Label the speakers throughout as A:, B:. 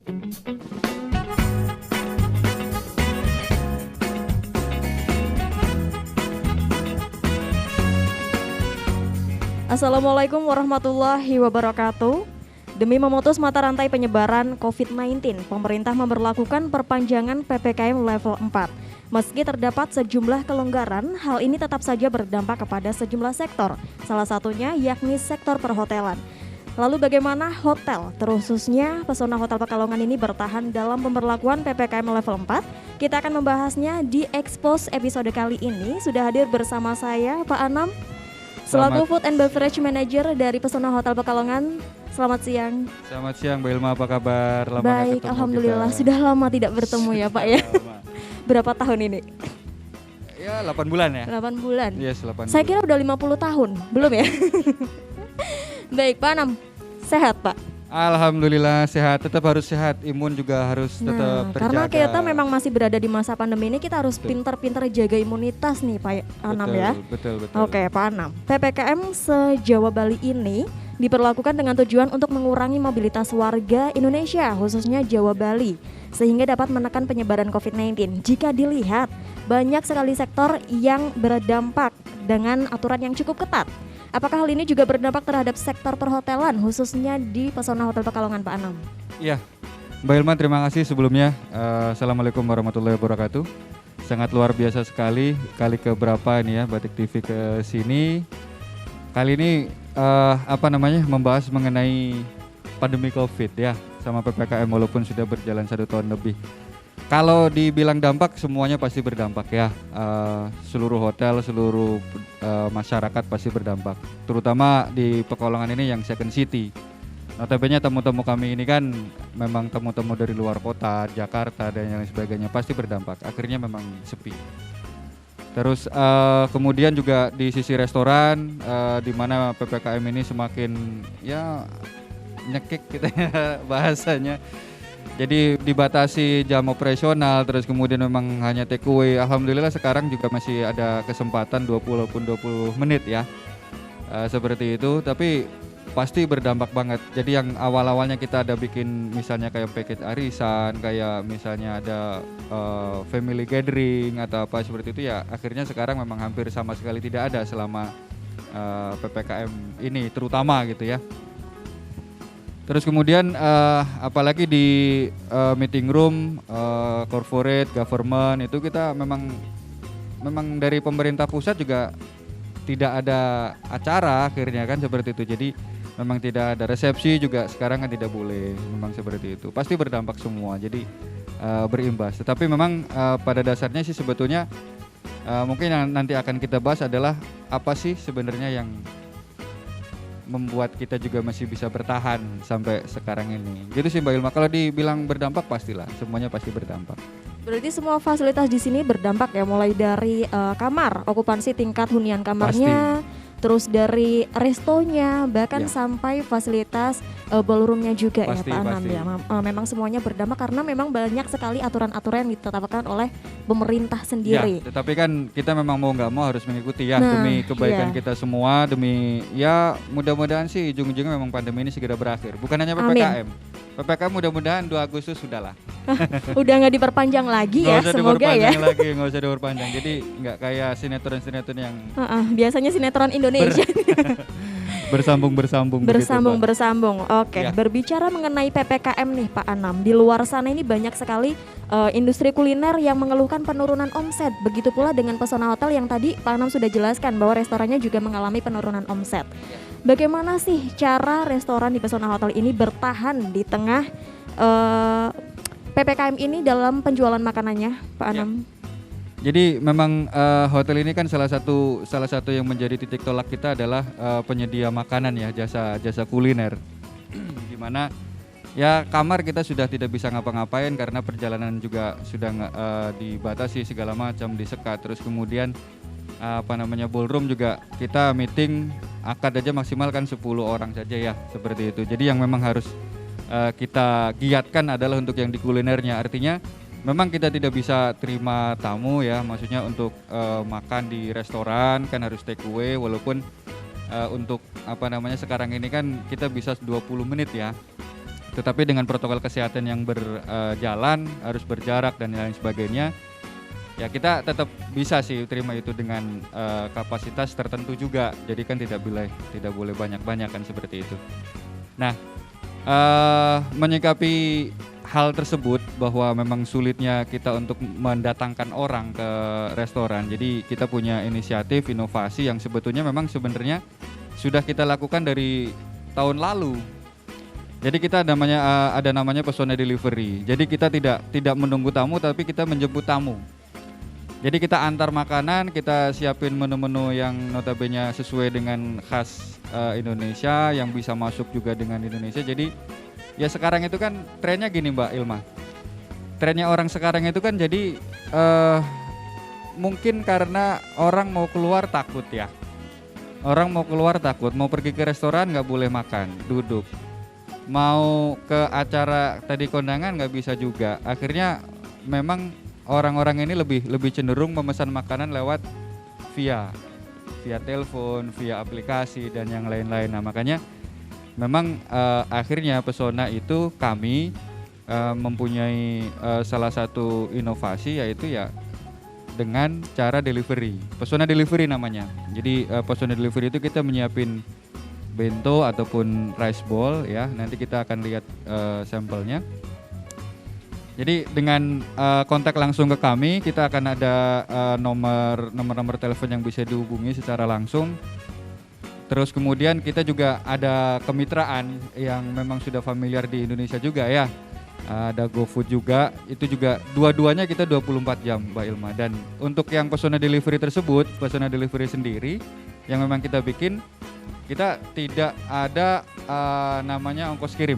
A: Assalamualaikum warahmatullahi wabarakatuh. Demi memutus mata rantai penyebaran COVID-19, pemerintah memberlakukan perpanjangan PPKM level 4. Meski terdapat sejumlah kelonggaran, hal ini tetap saja berdampak kepada sejumlah sektor, salah satunya yakni sektor perhotelan. Lalu bagaimana hotel, terkhususnya Pesona Hotel Pekalongan ini bertahan dalam pemberlakuan PPKM level 4? Kita akan membahasnya di Expose episode kali ini. Sudah hadir bersama saya Pak Anam, selaku Food and Beverage Manager dari Pesona Hotel Pekalongan. Selamat siang.
B: Selamat siang Mbak Ilma, apa kabar? Lama
A: baik, alhamdulillah kita. Sudah lama tidak bertemu ya Pak ya. Berapa tahun ini?
B: Ya 8 bulan ya.
A: 8 bulan?
B: Yes, 8
A: Saya
B: bulan.
A: kira udah 50 tahun, belum ya? Baik Pak Anam, sehat Pak?
B: Alhamdulillah sehat, tetap harus sehat, imun juga harus tetap terjaga.
A: Karena kita memang masih berada di masa pandemi ini, kita harus pintar-pintar jaga imunitas nih Pak Anam ya.
B: Betul.
A: Oke Pak Anam, PPKM se-Jawa Bali ini diberlakukan dengan tujuan untuk mengurangi mobilitas warga Indonesia, khususnya Jawa Bali, sehingga dapat menekan penyebaran COVID-19. Jika dilihat, banyak sekali sektor yang berdampak dengan aturan yang cukup ketat. Apakah hal ini juga berdampak terhadap sektor perhotelan, khususnya di Pesona Hotel Pekalongan, Pak Anam?
B: Iya, Mbak Ilma terima kasih sebelumnya. Assalamualaikum warahmatullahi wabarakatuh. Sangat luar biasa sekali, kali keberapa ini ya Batik TV ke sini. Kali ini membahas mengenai pandemi COVID ya, sama PPKM walaupun sudah berjalan 1 tahun lebih. Kalau dibilang dampak, semuanya pasti berdampak ya. Seluruh hotel, seluruh masyarakat pasti berdampak. Terutama di Pekalongan ini yang second city. Notabene tamu-tamu kami ini kan memang tamu-tamu dari luar kota, Jakarta dan yang sebagainya, pasti berdampak. Akhirnya memang sepi. Terus kemudian juga di sisi restoran, di mana PPKM ini semakin ya nyekik kita ya bahasanya. Jadi dibatasi jam operasional, terus kemudian memang hanya take away. Alhamdulillah sekarang juga masih ada kesempatan 20 menit ya, seperti itu. Tapi pasti berdampak banget. Jadi yang awal-awalnya kita ada bikin misalnya kayak paket arisan, kayak misalnya ada family gathering atau apa seperti itu ya, akhirnya sekarang memang hampir sama sekali tidak ada selama PPKM ini terutama gitu ya. Terus kemudian apalagi di meeting room, corporate, government itu kita memang dari pemerintah pusat juga tidak ada acara akhirnya kan seperti itu. Jadi memang tidak ada resepsi juga sekarang kan tidak boleh, memang seperti itu. Pasti berdampak semua, jadi berimbas. Tetapi memang pada dasarnya sih sebetulnya mungkin yang nanti akan kita bahas adalah apa sih sebenarnya yang membuat kita juga masih bisa bertahan sampai sekarang ini. Gitu sih Mbak Ilma, kalau dibilang berdampak pastilah, semuanya pasti berdampak.
A: Berarti semua fasilitas di sini berdampak ya, mulai dari kamar, okupansi tingkat hunian kamarnya, terus dari restonya, bahkan sampai fasilitas ballroomnya juga
B: pasti,
A: ya Pak Anam ya. Memang semuanya berdampak karena memang banyak sekali aturan-aturan yang ditetapkan oleh pemerintah sendiri.
B: Ya, tetapi kan kita memang mau nggak mau harus mengikuti ya, demi kebaikan kita semua, demi ya mudah-mudahan sih ujung-ujungnya memang pandemi ini segera berakhir. Bukan hanya PPKM. Amin. PPKM mudah-mudahan 2 Agustus sudahlah.
A: Udah nggak diperpanjang lagi ya, semoga ya.
B: Nggak usah diperpanjang. Jadi nggak kayak sinetron-sinetron yang
A: biasanya sinetron Indonesia. Bersambung. Oke, berbicara mengenai PPKM nih Pak Anam, di luar sana ini banyak sekali industri kuliner yang mengeluhkan penurunan omset. Begitu pula dengan Pesona Hotel yang tadi Pak Anam sudah jelaskan bahwa restorannya juga mengalami penurunan omset. Bagaimana sih cara restoran di Pesona Hotel ini bertahan di tengah PPKM ini dalam penjualan makanannya, Pak Anam?
B: Jadi memang hotel ini kan salah satu yang menjadi titik tolak kita adalah penyedia makanan ya, jasa kuliner. Di mana ya kamar kita sudah tidak bisa ngapa-ngapain karena perjalanan juga sudah dibatasi segala macam, disekat. Terus kemudian ballroom juga kita meeting akad aja maksimal kan 10 orang saja ya, seperti itu. Jadi yang memang harus kita giatkan adalah untuk yang di kulinernya. Artinya memang kita tidak bisa terima tamu ya, maksudnya untuk makan di restoran kan harus take away, walaupun untuk sekarang ini kan kita bisa 20 menit ya. Tetapi dengan protokol kesehatan yang berjalan, harus berjarak dan lain sebagainya, ya kita tetap bisa sih terima itu dengan kapasitas tertentu juga. Jadi kan tidak boleh banyak-banyak kan seperti itu. Nah, menyikapi hal tersebut bahwa memang sulitnya kita untuk mendatangkan orang ke restoran. Jadi kita punya inisiatif inovasi yang sebenarnya sudah kita lakukan dari tahun lalu. Jadi kita ada namanya Pesona Delivery. Jadi kita tidak menunggu tamu tapi kita menjemput tamu. Jadi kita antar makanan, kita siapin menu-menu yang notabene sesuai dengan khas Indonesia, yang bisa masuk juga dengan Indonesia. Jadi ya sekarang itu kan trennya gini Mbak Ilma. Trennya orang sekarang itu kan jadi mungkin karena orang mau keluar takut ya. Orang mau keluar takut, mau pergi ke restoran nggak boleh makan, duduk. Mau ke acara tadi kondangan nggak bisa juga. Akhirnya memang orang-orang ini lebih cenderung memesan makanan lewat via telepon, via aplikasi dan yang lain-lain. Nah makanya memang akhirnya Pesona itu kami mempunyai salah satu inovasi, yaitu ya dengan cara delivery. Pesona Delivery namanya. Jadi Pesona Delivery itu kita menyiapin bento ataupun rice bowl ya. Nanti kita akan lihat sampelnya. Jadi dengan kontak langsung ke kami, kita akan ada nomor telepon yang bisa dihubungi secara langsung. Terus kemudian kita juga ada kemitraan yang memang sudah familiar di Indonesia juga ya. Ada GoFood juga, itu juga dua-duanya kita 24 jam Mbak Ilma. Dan untuk yang Pesona Delivery tersebut, Pesona Delivery sendiri yang memang kita bikin, kita tidak ada namanya ongkos kirim.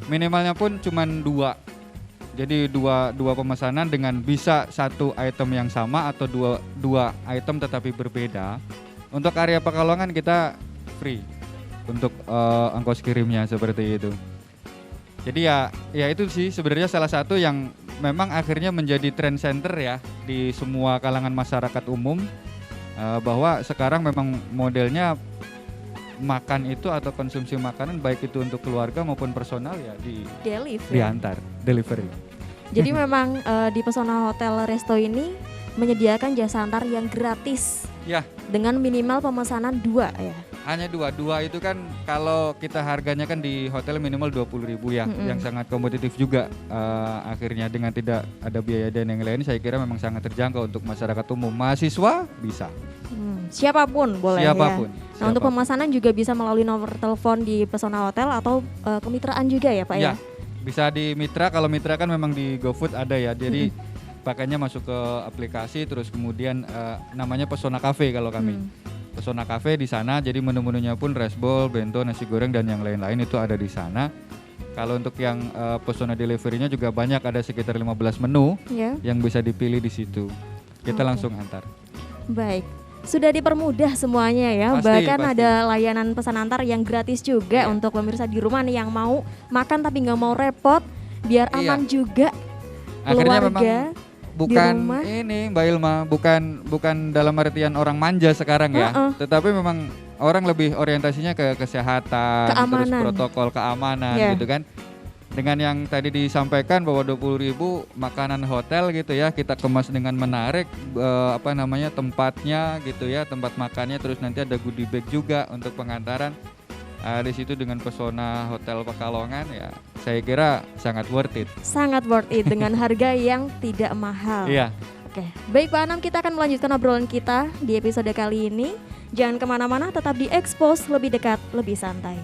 B: Minimalnya pun cuma 2. Jadi dua pemesanan dengan bisa satu item yang sama atau dua item tetapi berbeda. Untuk area Pekalongan kita free untuk ongkos kirimnya seperti itu. Jadi ya itu sih sebenarnya salah satu yang memang akhirnya menjadi trend center ya di semua kalangan masyarakat umum, bahwa sekarang memang modelnya makan itu atau konsumsi makanan baik itu untuk keluarga maupun personal ya diantar delivery.
A: Jadi memang di Pesona Hotel Resto ini menyediakan jasa antar yang gratis
B: ya,
A: dengan minimal pemesanan 2 ya.
B: Hanya 2 itu kan kalau kita harganya kan di hotel minimal 20.000 ya, yang sangat kompetitif juga. Akhirnya dengan tidak ada biaya dan yang lain, saya kira memang sangat terjangkau untuk masyarakat umum. Mahasiswa bisa.
A: Siapapun boleh
B: siapapun,
A: ya. Nah,
B: siapapun.
A: untuk pemesanan juga bisa melalui nomor telepon di Pesona Hotel atau kemitraan juga ya Pak ya?
B: Bisa di mitra, kalau mitra kan memang di GoFood ada ya, jadi pakainya masuk ke aplikasi, terus kemudian namanya Pesona Cafe kalau kami. Pesona Cafe di sana, jadi menu-menunya pun rice bowl, bento, nasi goreng dan yang lain-lain itu ada di sana. Kalau untuk yang Pesona Delivery-nya juga banyak, ada sekitar 15 menu yang bisa dipilih di situ. Kita langsung antar.
A: Baik. Sudah dipermudah semuanya ya, bahkan ada layanan pesan antar yang gratis juga untuk pemirsa di rumah nih yang mau makan tapi nggak mau repot, biar aman juga.
B: Akhirnya
A: keluarga
B: memang bukan ini Mbak Ilma, bukan dalam artian orang manja sekarang ya, tetapi memang orang lebih orientasinya ke kesehatan,
A: keamanan,
B: terus protokol keamanan gitu kan. Dengan yang tadi disampaikan bahwa 20.000 makanan hotel gitu ya, kita kemas dengan menarik tempatnya gitu ya, tempat makannya, terus nanti ada goodie bag juga untuk pengantaran. Di situ dengan Pesona Hotel Pekalongan ya, saya kira sangat worth it. Sangat worth it
A: dengan harga yang tidak mahal.
B: Iya.
A: Oke, baik Pak Anam, kita akan melanjutkan obrolan kita di episode kali ini. Jangan kemana-mana, tetap di Expose, lebih dekat, lebih santai.